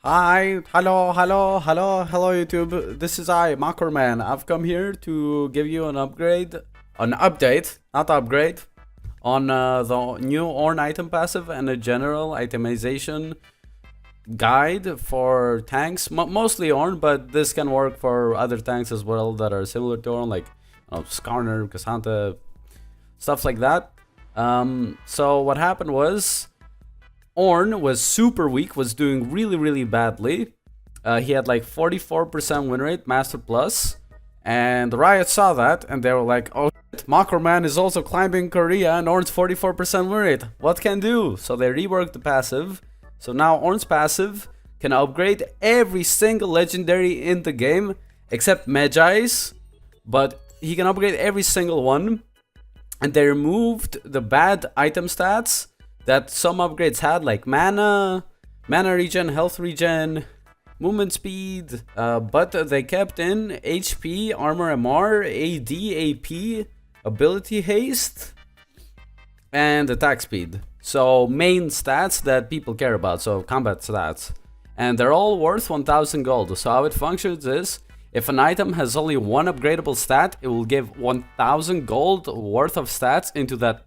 Hi, hello YouTube. This is Makkro man. I've come here to give you an update, not upgrade, on the new Ornn item passive and a general itemization guide for tanks. Mostly Ornn, but this can work for other tanks as well that are similar to Ornn, like Skarner, Cassandra, stuff like that. So what happened was, Ornn was super weak, was doing really badly. He had like 44% win rate, Master Plus. And Riot saw that and they were like, oh shit, Makkro man is also climbing Korea and Ornn's 44% win rate. What can do? So they reworked the passive. So now Ornn's passive can upgrade every single legendary in the game except Magi's. But he can upgrade every single one. And they removed the bad item stats that some upgrades had, like mana regen, health regen, movement speed, but they kept in HP, armor MR, AD, AP, ability haste, and attack speed. So main stats that people care about, so combat stats. And they're all worth 1000 gold. So how it functions is, if an item has only one upgradable stat, it will give 1000 gold worth of stats into that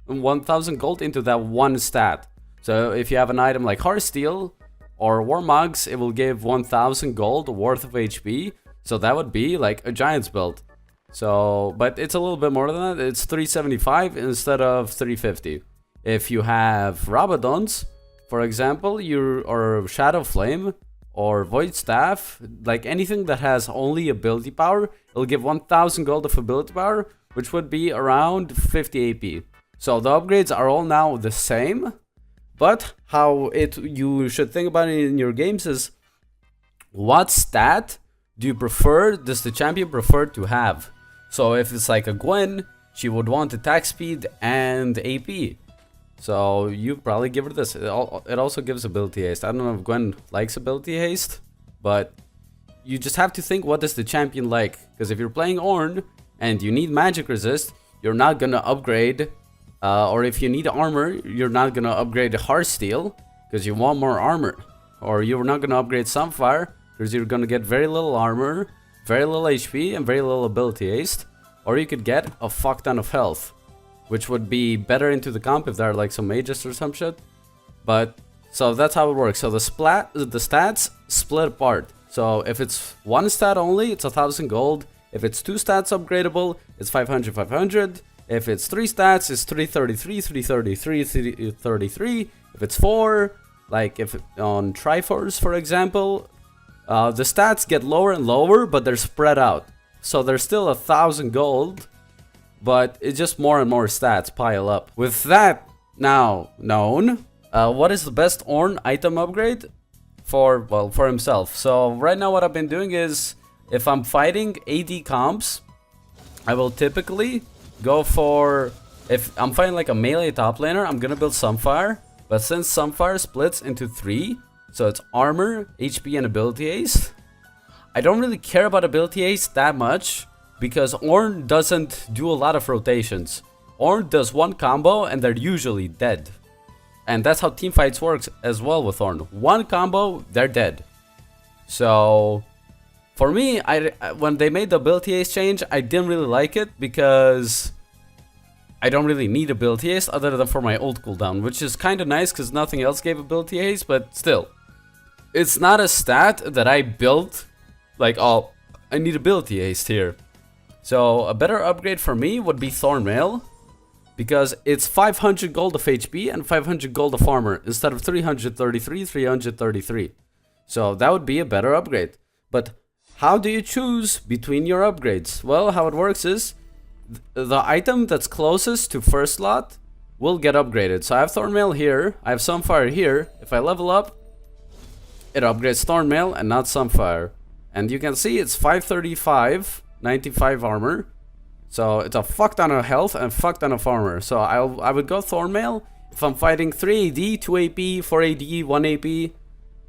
1000 gold into that one stat. So if you have an item like Heartsteel or Warmugs, it will give 1000 gold worth of HP. So that would be like a Giant's build. So, but it's a little bit more than that. It's 375 instead of 350. If you have Rabadons, for example, or Shadow Flame or Void Staff, like anything that has only ability power, it'll give 1000 gold of ability power, which would be around 50 AP. So the upgrades are all now the same, but how you should think about it in your games is, what stat does the champion prefer to have? So if it's like a Gwen, she would want attack speed and AP. So you probably give her this. It also gives ability haste. I don't know if Gwen likes ability haste, but you just have to think, what does the champion like? Because if you're playing Ornn and you need magic resist, you're not gonna upgrade. Or if you need armor, you're not gonna upgrade Heartsteel because you want more armor. Or you're not gonna upgrade Sunfire because you're gonna get very little armor, very little HP, and very little ability haste. Or you could get a fuck ton of health, which would be better into the comp if there are like some mages or some shit. But so that's how it works. So the stats split apart. So if it's one stat only, it's 1000 gold. If it's two stats upgradable, it's 500. If it's 3 stats, it's 333. If it's 4, like if on Triforce, for example, the stats get lower and lower, but they're spread out. So there's still 1000 gold, but it's just more and more stats pile up. With that now known, what is the best Ornn item upgrade for himself? So right now what I've been doing is, if I'm fighting AD comps, I will typically go for, if I'm fighting like a melee top laner, I'm gonna build Sunfire. But since Sunfire splits into 3, so it's armor, HP, and ability haste, I don't really care about ability haste that much, because Ornn doesn't do a lot of rotations. Ornn does one combo and they're usually dead. And that's how teamfights works as well with Ornn. One combo, they're dead. So for me, when they made the ability haste change, I didn't really like it because I don't really need ability haste other than for my ult cooldown, which is kind of nice because nothing else gave ability haste, but still. It's not a stat that I built like, oh, I need ability haste here. So a better upgrade for me would be Thornmail, because it's 500 gold of HP and 500 gold of armor instead of 333. So that would be a better upgrade. But how do you choose between your upgrades? Well, how it works is, the item that's closest to first slot will get upgraded. So I have Thornmail here, I have Sunfire here. If I level up, it upgrades Thornmail and not Sunfire. And you can see it's 535, 95 armor. So it's a fuck ton of health and fuck ton of armor. So I would go Thornmail if I'm fighting 3 AD, 2 AP, 4 AD, 1 AP.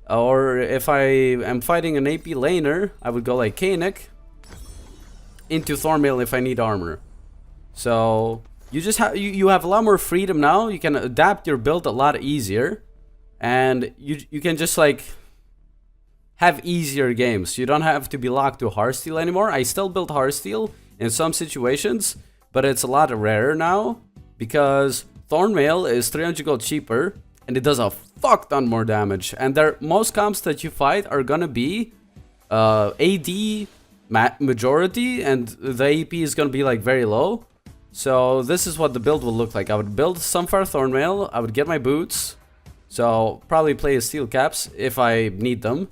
Or if I am fighting an AP laner, I would go like Kanik into Thornmail if I need armor. So you just you have a lot more freedom now. You can adapt your build a lot easier, and you can just like have easier games. You don't have to be locked to Heartsteel anymore. I still build Heartsteel in some situations, but it's a lot rarer now because Thornmail is 300 gold cheaper and it does a fuck ton more damage. And most comps that you fight are gonna be AD majority, and the AP is gonna be like very low. So this is what the build will look like. I would build Sunfire Thornmail, I would get my boots, so probably play a Steel Caps if I need them.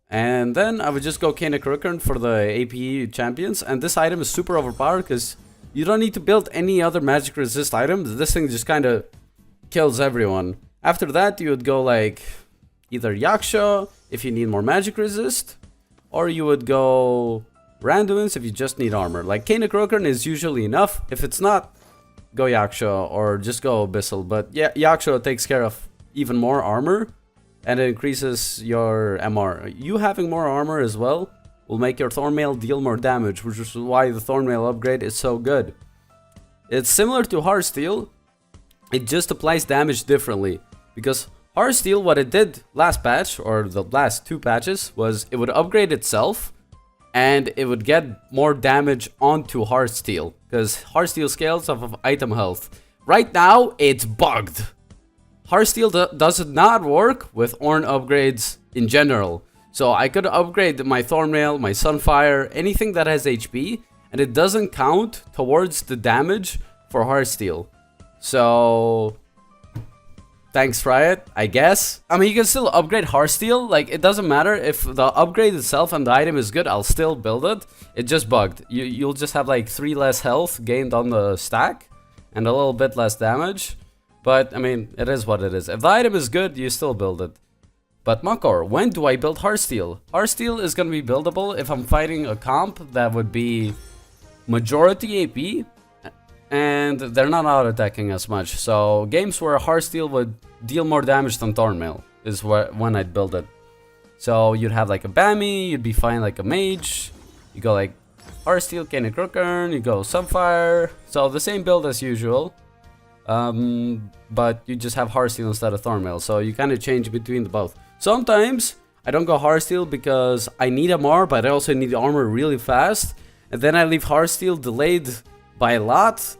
And then I would just go Kana Crookern for the AP champions. And this item is super overpowered because you don't need to build any other magic resist items. This thing just kind of kills everyone. After that, you would go like either Yaksha if you need more magic resist, or you would go Randuin's if you just need armor. Like Kana Crookern is usually enough. If it's not, go Yaksha or just go Abyssal. But yeah, Yaksha takes care of even more armor, and it increases your MR. You having more armor as well will make your Thornmail deal more damage, which is why the Thornmail upgrade is so good. It's similar to Heartsteel, it just applies damage differently. Because Heartsteel, what it did last patch, or the last 2 patches, was it would upgrade itself, and it would get more damage onto Heartsteel. Because Heartsteel scales off of item health. Right now, it's bugged. Heartsteel does not work with Ornn upgrades in general. So I could upgrade my Thornmail, my Sunfire, anything that has HP, and it doesn't count towards the damage for Heartsteel. So thanks, Riot, I guess. I mean, you can still upgrade Heartsteel. Like, it doesn't matter if the upgrade itself and the item is good, I'll still build it. It just bugged. You'll just have like 3 less health gained on the stack and a little bit less damage. But, I mean, it is what it is. If the item is good, you still build it. But Makkro, when do I build Heartsteel? Heartsteel is going to be buildable if I'm fighting a comp that would be majority AP, and they're not auto-attacking as much. So, games where Heartsteel would deal more damage than Thornmail is when I'd build it. So, you'd have like a Bammy, you'd be fighting like a Mage, you go like Heartsteel, Kana Crookern, you go Sunfire. So, the same build as usual. But you just have Heartsteel instead of Thornmail, so you kind of change between the both. Sometimes I don't go Heartsteel because I need MR, but I also need armor really fast, and then I leave Heartsteel delayed by a lot.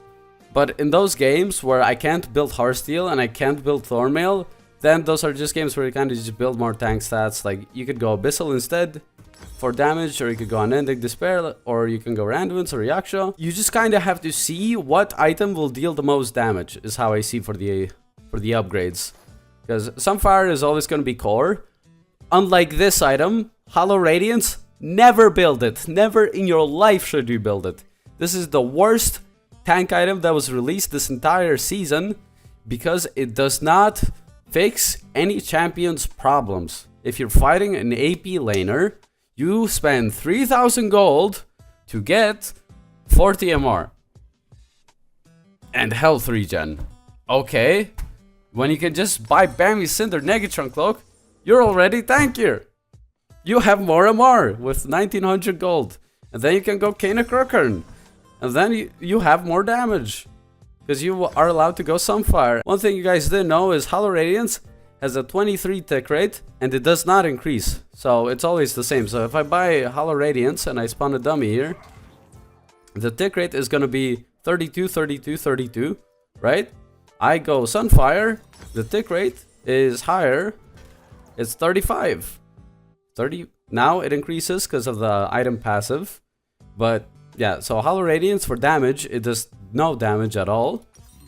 But in those games where I can't build Heartsteel and I can't build Thornmail, then those are just games where you kind of just build more tank stats. Like, you could go Abyssal instead for damage, or you could go Unending Despair, or you can go Randuin's or Yaksha. You just kind of have to see what item will deal the most damage, is how I see for the upgrades. Because Sunfire is always going to be core. Unlike this item, Hollow Radiance, never build it. Never in your life should you build it. This is the worst tank item that was released this entire season, because it does not fix any champion's problems. If you're fighting an AP laner, you spend 3,000 gold to get 40 MR and health regen. Okay, when you can just buy Bammy Cinder Negatron Cloak, you're already tankier. You have more MR with 1900 gold, and then you can go Kana Crookern, and then you have more damage because you are allowed to go Sunfire. One thing you guys didn't know is Hollow Radiance has a 23 tick rate, and it does not increase, so it's always the same. So if I buy Hollow Radiance and I spawn a dummy here, the tick rate is gonna be 32, 32, 32, right? I go Sunfire, the tick rate is higher, it's 35. 30, now it increases because of the item passive, but yeah, so Hollow Radiance for damage, it does no damage at all.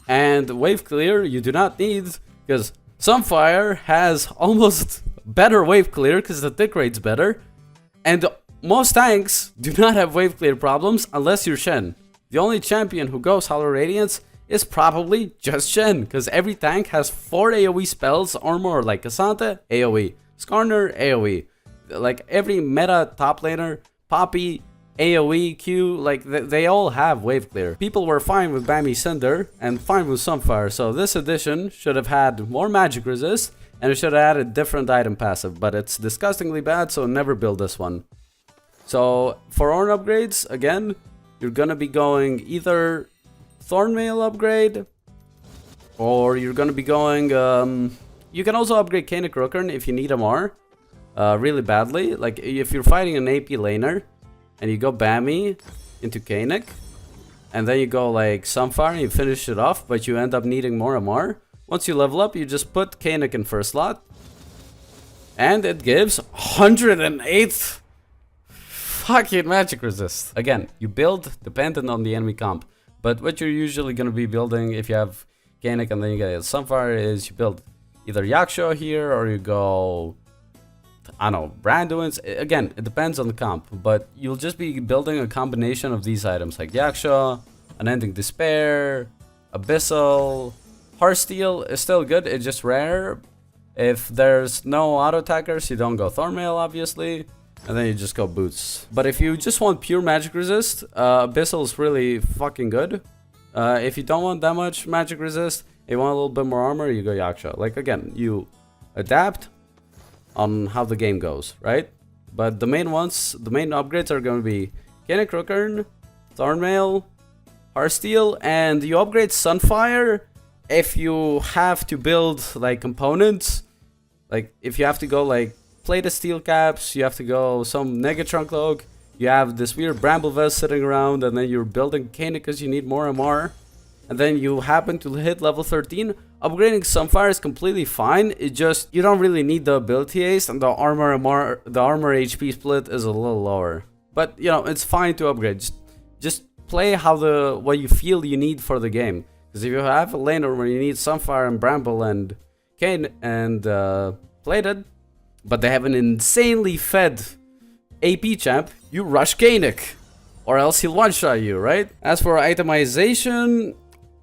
And Wave Clear, you do not need, because Sunfire has almost better wave clear because the tick rate's better. And most tanks do not have wave clear problems unless you're Shen. The only champion who goes Hollow Radiance is probably just Shen, because every tank has 4 AoE spells or more, like Cassandra, AoE, Skarner, AoE. Like every meta top laner, Poppy, AoE, Q, like they all have wave clear. People were fine with Bammy Cinder and fine with Sunfire, so this edition should have had more magic resist and it should have had a different item passive, but it's disgustingly bad, so never build this one. So for Ornn upgrades, again, you're gonna be going either Thornmail upgrade, or you're gonna be going, you can also upgrade Kana Crookern if you need MR. really badly. Like if you're fighting an AP laner and you go Bammy into Kanik, and then you go like Sunfire and you finish it off, but you end up needing more MR. Once you level up, you just put Kanik in first slot, and it gives 108 fucking magic resist. Again, you build dependent on the enemy comp, but what you're usually gonna be building if you have Kanik and then you get Sunfire is you build either Yaksho here or you go, I don't know, Branduin's. Again, it depends on the comp, but you'll just be building a combination of these items like Yaksho, Unending Despair, Abyssal. Heartsteel is still good, it's just rare. If there's no auto attackers, you don't go Thornmail, obviously, and then you just go Boots. But if you just want pure magic resist, Abyssal is really fucking good. If you don't want that much magic resist, you want a little bit more armor, you go Yaksha. Like again, you adapt on how the game goes, right? But the main ones, the main upgrades are going to be Kanik Rookern, Thornmail, Heartsteel, and you upgrade Sunfire if you have to build like components. Like if you have to go like plated steel caps, you have to go some Negatron cloak, you have this weird bramble vest sitting around, and then you're building Kanik because you need more MR, and then you happen to hit level 13, upgrading Sunfire is completely fine. It just, you don't really need the ability haste, and the armor HP split is a little lower. But you know, it's fine to upgrade. Just play how what you feel you need for the game. Because if you have a laner where you need Sunfire and Bramble and Kane and plated, but they have an insanely fed AP champ, you rush Kanik, or else he'll one-shot you, right? As for itemization,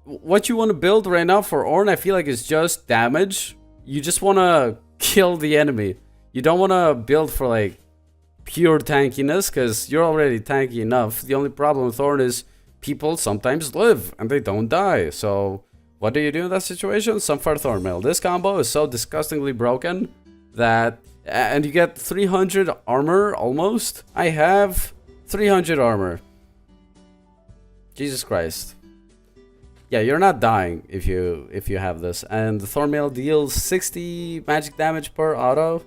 what you want to build right now for Ornn, I feel like is just damage. You just want to kill the enemy. You don't want to build for like pure tankiness, because you're already tanky enough. The only problem with Ornn is people sometimes live and they don't die. So what do you do in that situation? Sunfire Thornmail. This combo is so disgustingly broken that, and you get 300 armor almost. I have 300 armor. Jesus Christ. Yeah, you're not dying if you have this. And the Thornmail deals 60 magic damage per auto.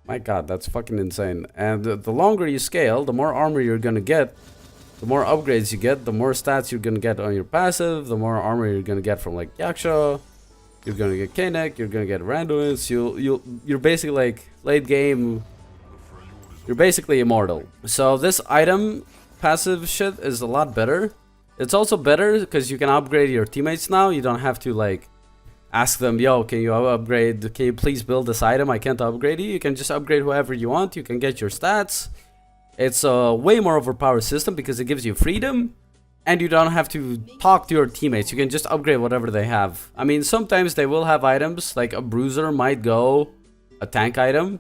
My god, that's fucking insane. And the longer you scale, the more armor you're gonna get. The more upgrades you get, the more stats you're gonna get on your passive, the more armor you're gonna get from like Yaksha. You're gonna get Kanik, you're gonna get Randuins. You're basically like late game. You're basically immortal. So this item passive shit is a lot better. It's also better because you can upgrade your teammates now. You don't have to like ask them, yo, can you upgrade? Can you please build this item? I can't upgrade you. You can just upgrade whoever you want. You can get your stats. It's a way more overpowered system because it gives you freedom, and you don't have to talk to your teammates. You can just upgrade whatever they have. I mean, sometimes they will have items, like a bruiser might go a tank item.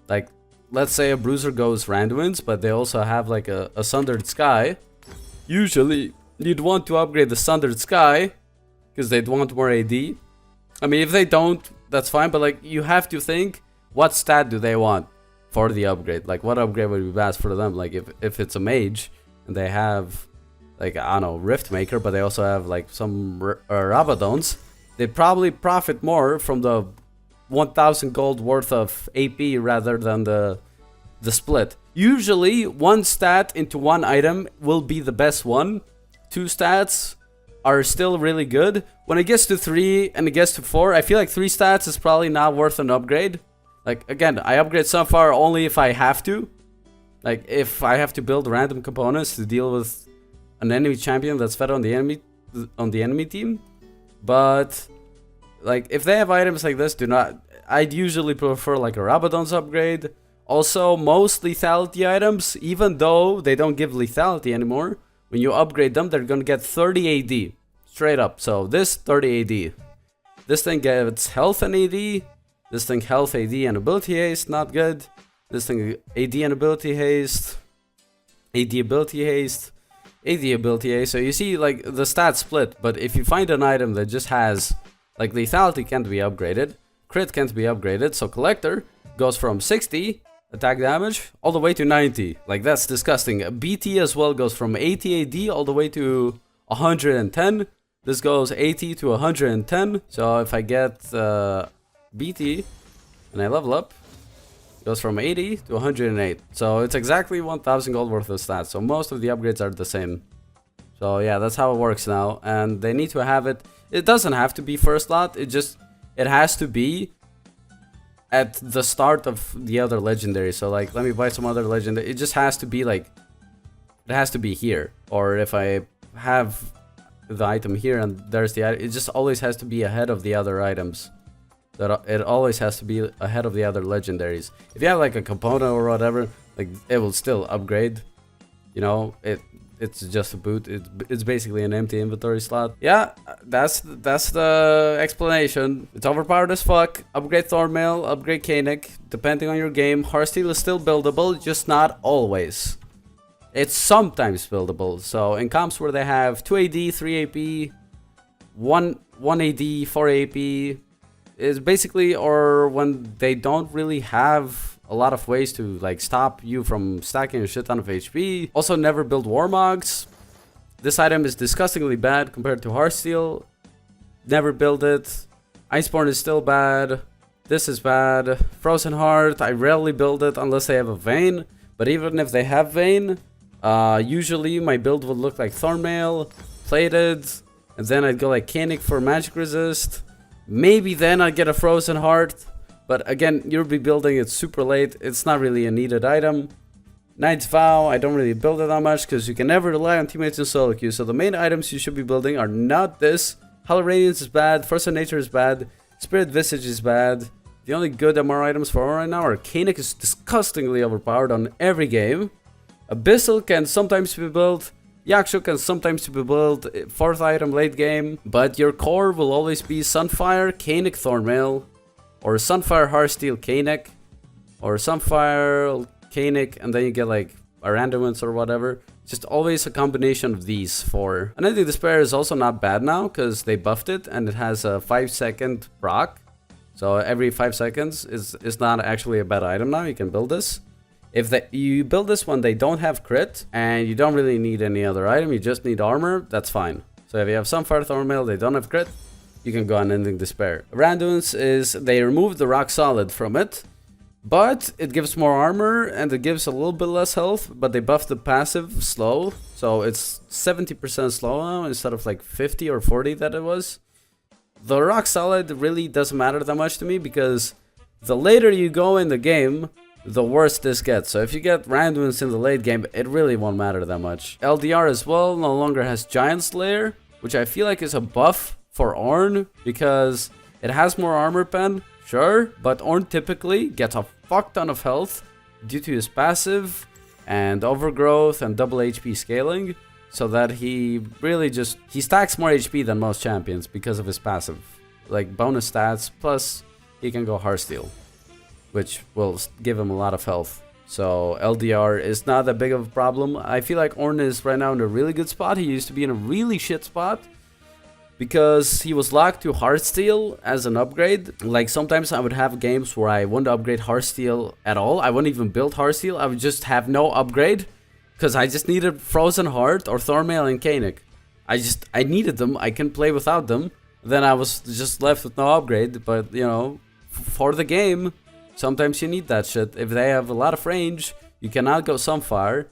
Like, let's say a bruiser goes Randuins, but they also have like a Sundered Sky. Usually, you'd want to upgrade the Sundered Sky because they'd want more AD. I mean, if they don't, that's fine, but like, you have to think, what stat do they want for the upgrade? Like, what upgrade would be best for them? Like, if it's a mage and they have like, I don't know, Rift Maker, but they also have like some Rabadons, they probably profit more from the 1000 gold worth of AP rather than the split. Usually one stat into one item will be the best one. 2 stats are still really good. When it gets to 3 and it gets to 4, I feel like 3 stats is probably not worth an upgrade. Like, again, I upgrade Sunfire only if I have to. Like, if I have to build random components to deal with an enemy champion that's fed on the enemy team. But like, if they have items like this, I'd usually prefer like a Rabadon's upgrade. Also, most lethality items, even though they don't give lethality anymore, when you upgrade them, they're gonna get 30 AD. Straight up. So this 30 AD. This thing gets health and AD. This thing health, AD, and ability haste, not good. This thing AD and ability haste. AD ability haste. AD ability haste. So you see like the stats split, but if you find an item that just has like lethality can't be upgraded, crit can't be upgraded, so collector goes from 60 attack damage all the way to 90. Like, that's disgusting. BT as well goes from 80 AD all the way to 110. This goes 80 to 110. So if I get BT and I level up, goes from 80 to 108. So it's exactly 1000 gold worth of stats. So most of the upgrades are the same. So yeah, that's how it works now. And they need to have it. It doesn't have to be first slot. It has to be at the start of the other legendary. So like, let me buy some other legendary. It just has to be like, it has to be here. Or if I have the item here and there's the item, it just always has to be ahead of the other items. That it always has to be ahead of the other legendaries. If you have like a component or whatever, like it will still upgrade. You know, it's just a boot. It's basically an empty inventory slot. Yeah, that's the explanation. It's overpowered as fuck. Upgrade Thornmail, upgrade Canik. Depending on your game, Heartsteel is still buildable, just not always. It's sometimes buildable. So in comps where they have 2 AD, 3 AP, 1 AD, 4 AP, is basically, or when they don't really have a lot of ways to like stop you from stacking a shit ton of HP. Also, never build Warmogs. This item is disgustingly bad compared to Heartsteel. Never build it. Iceborne is still bad. This is bad. Frozen Heart, I rarely build it unless they have a Vein. But even if they have Vein, usually my build would look like Thornmail, Plated, and then I'd go like Canik for magic resist. Maybe then I'd get a Frozen Heart. But again, you'll be building it super late. It's not really a needed item. Knight's Vow, I don't really build it that much because you can never rely on teammates in solo queue. So the main items you should be building are not this. Hollow Radiance is bad. Force of Nature is bad. Spirit Visage is bad. The only good MR items for right now are Canik is disgustingly overpowered on every game. Abyssal can sometimes be built. Yaksho can sometimes be built, 4th item late game, but your core will always be Sunfire, Canik, Thornmail, or Sunfire, Heartsteel, Canik, or Sunfire, Canik, and then you get like a randomance or whatever. Just always a combination of these 4. Unending Despair is also not bad now, because they buffed it, and it has a 5-second proc. So every 5 seconds is not actually a bad item now, you can build this. If you build this when they don't have crit, and you don't really need any other item, you just need armor, that's fine. So if you have Sunfire, Thornmail, they don't have crit, you can go on Unending Despair. Randomness is, they removed the Rock Solid from it, but it gives more armor, and it gives a little bit less health, but they buffed the passive slow, so it's 70% slow now, instead of like 50 or 40 that it was. The Rock Solid really doesn't matter that much to me, because the later you go in the game, the worse this gets. So if you get randomness in the late game, it really won't matter that much. LDR as well no longer has Giant Slayer, which I feel like is a buff for Ornn, because it has more armor pen, sure, but Ornn typically gets a fuck ton of health due to his passive and overgrowth and double HP scaling, so that he really just, he stacks more HP than most champions because of his passive, like bonus stats, plus he can go Heartsteel, which will give him a lot of health. So LDR is not that big of a problem. I feel like Ornn is right now in a really good spot. He used to be in a really shit spot because he was locked to Heartsteel as an upgrade. Like sometimes I would have games where I wouldn't upgrade Heartsteel at all. I wouldn't even build Heartsteel. I would just have no upgrade because I just needed Frozen Heart or Thornmail and Canik. I needed them. I can play without them. Then I was just left with no upgrade. But you know, for the game, sometimes you need that shit. If they have a lot of range, you cannot go Sunfire,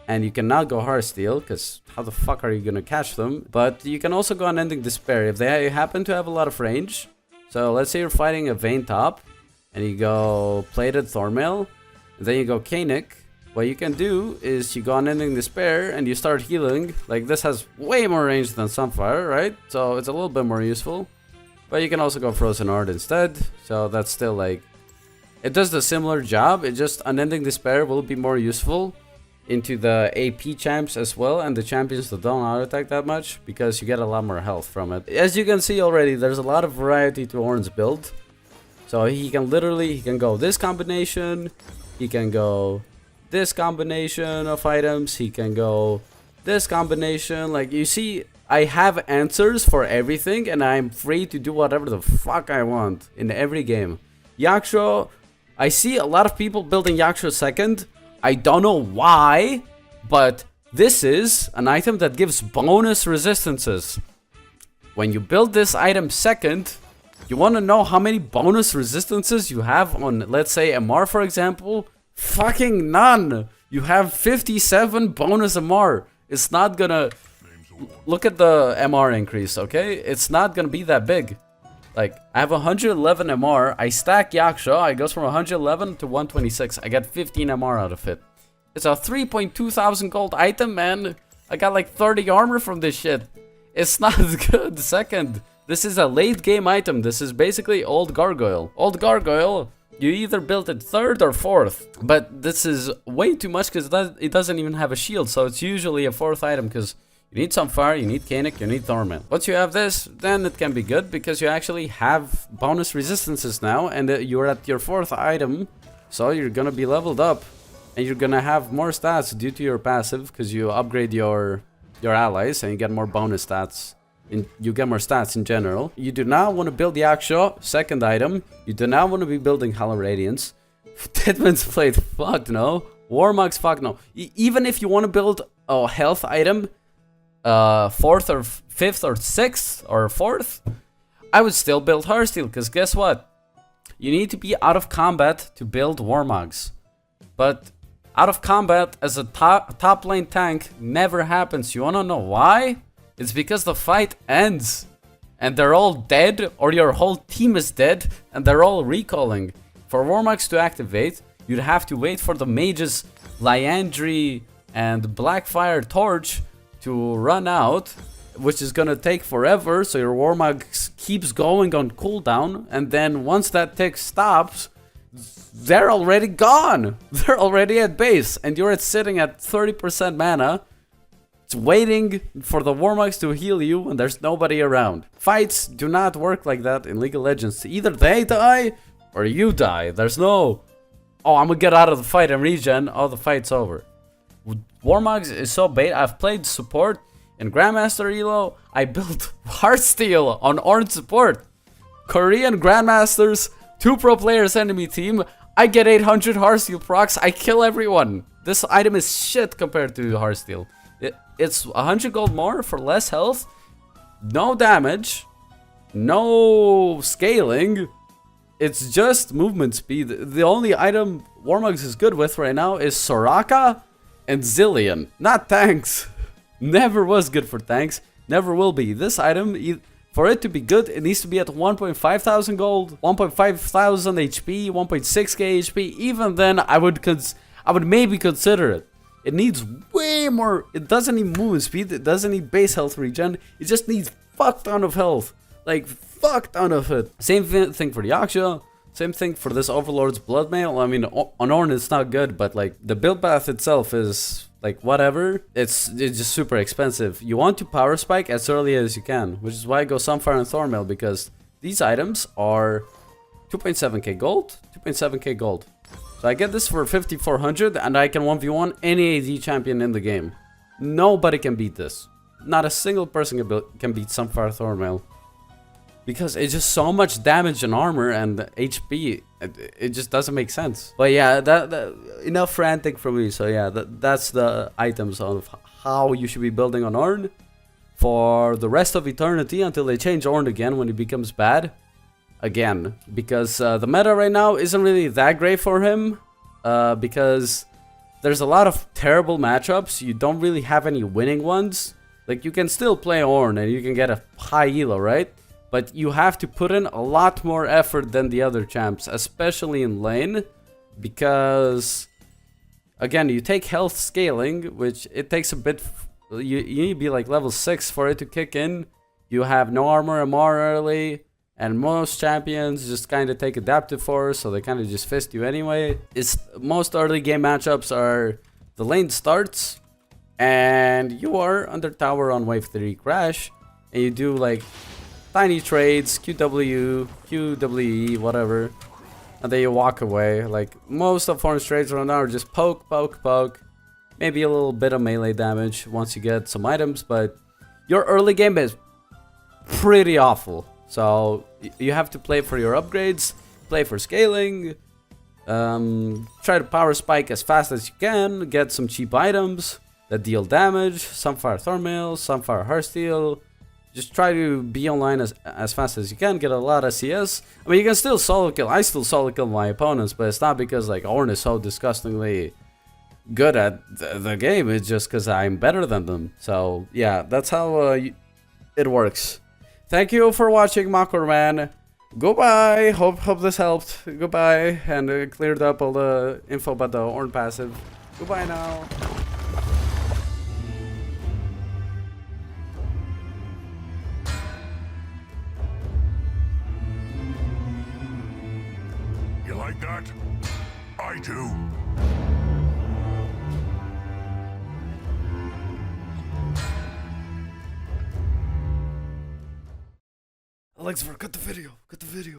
and you cannot go Heartsteel, because how the fuck are you gonna catch them? But you can also go Unending Despair if they happen to have a lot of range. So let's say you're fighting a Vayne top, and you go Plated Thornmail, and then you go Canik. What you can do is you go Unending Despair, and you start healing. Like this has way more range than Sunfire, right? So it's a little bit more useful. But you can also go Frozen Heart instead, so that's still like, it does the similar job. It just Unending Despair will be more useful into the AP champs as well, and the champions that don't auto attack that much, because you get a lot more health from it. As you can see already, there's a lot of variety to Ornn's build. So he can go this combination, he can go this combination of items, he can go this combination. Like you see, I have answers for everything, and I'm free to do whatever the fuck I want in every game. Yaksho, I see a lot of people building Yaksho second. I don't know why, but this is an item that gives bonus resistances. When you build this item second, You want to know how many bonus resistances you have on, let's say, MR, for example? Fucking none! You have 57 bonus MR. It's not gonna... Look at the MR increase, okay? It's not gonna be that big. Like, I have 111 MR. I stack Yaksha. I goes from 111 to 126. I get 15 MR out of it. It's a 3.2 thousand gold item, man. I got like 30 armor from this shit. It's not good. Second, this is a late game item. This is basically old gargoyle. Old gargoyle, you either build it third or fourth. But this is way too much because it doesn't even have a shield. So it's usually a fourth item because you need some fire, you need Kanik, you need Thorman. Once you have this, then it can be good because you actually have bonus resistances now. And you're at your fourth item. So you're gonna be leveled up. And you're gonna have more stats due to your passive because you upgrade your allies and you get more bonus stats. You get more stats in general. You do not want to build Yaksha, second item. You do not want to be building Hollow Radiance. Deadman's Plate, fuck no. Warmugs, fuck no. Even if you want to build a health item, fourth or fifth or sixth or fourth, I would still build Heartsteel because guess what? You need to be out of combat to build Warmugs. But out of combat as a top lane tank never happens. You wanna know why? It's because the fight ends and they're all dead, or your whole team is dead and they're all recalling. For Warmugs to activate, you'd have to wait for the mages Liandry and Blackfire Torch to run out, which is gonna take forever, so your Warmug keeps going on cooldown, and then once that tick stops, they're already gone. They're already at base, and you're sitting at 30% mana. It's waiting for the Warmugs to heal you, and there's nobody around. Fights do not work like that in League of Legends. Either they die, or you die. There's no, oh, I'm gonna get out of the fight and regen. Oh, the fight's over. Warmugs is so bait. I've played support in Grandmaster Elo. I built Heartsteel on Ornn support. Korean Grandmasters, 2 pro players enemy team. I get 800 Heartsteel procs. I kill everyone. This item is shit compared to Heartsteel. It's 100 gold more for less health, no damage, no scaling. It's just movement speed. The only item Warmugs is good with right now is Soraka and Zillion. Not tanks. Never was good for tanks. Never will be. This item, for it to be good, it needs to be at 1.5 thousand gold, 1.5 thousand HP, 1.6k HP. Even then, I would maybe consider it. It needs way more. It doesn't need movement speed. It doesn't need base health regen. It just needs fuck ton of health. Like, fuck ton of it. Same thing for the Yaksha. Same thing for this Overlord's Bloodmail. I mean, on Ornn it's not good, but like the build path itself is like whatever. It's just super expensive. You want to power spike as early as you can, which is why I go Sunfire and Thornmail, because these items are 2.7k gold, 2.7k gold. So I get this for 5400 and I can 1v1 any AD champion in the game. Nobody can beat this. Not a single person can beat Sunfire Thornmail. Because it's just so much damage and armor and HP, it just doesn't make sense. But yeah, that enough ranting from me. So yeah, that's the items of how you should be building on Ornn for the rest of eternity until they change Ornn again when he becomes bad. Again, because the meta right now isn't really that great for him, because there's a lot of terrible matchups. You don't really have any winning ones. Like, you can still play Ornn and you can get a high elo, right? But you have to put in a lot more effort than the other champs, especially in lane, because again, you take health scaling, which it takes a bit. You need to be like level 6 for it to kick in. You have no armor MR early. And most champions just kind of take adaptive force, so they kind of just fist you anyway. Most early game matchups are the lane starts, and you are under tower on wave 3 crash, and you do like tiny trades, QW, QWE, whatever, and then you walk away. Like most of Ornn's trades right now are just poke, poke, poke, maybe a little bit of melee damage once you get some items, but your early game is pretty awful. So you have to play for your upgrades, play for scaling, try to power spike as fast as you can, get some cheap items that deal damage, Sunfire Thornmail, Sunfire Heartsteel. just try to be online as fast as you can, get a lot of CS. I mean, you can still solo kill. I still solo kill my opponents, but it's not because like Ornn is so disgustingly good at the game. It's just because I'm better than them. So yeah, that's how it works. Thank you for watching, Makkro man. Goodbye. Hope this helped. Goodbye, and cleared up all the info about the Ornn passive. Goodbye now. You like that? I do. LxVer, cut the video. Cut the video.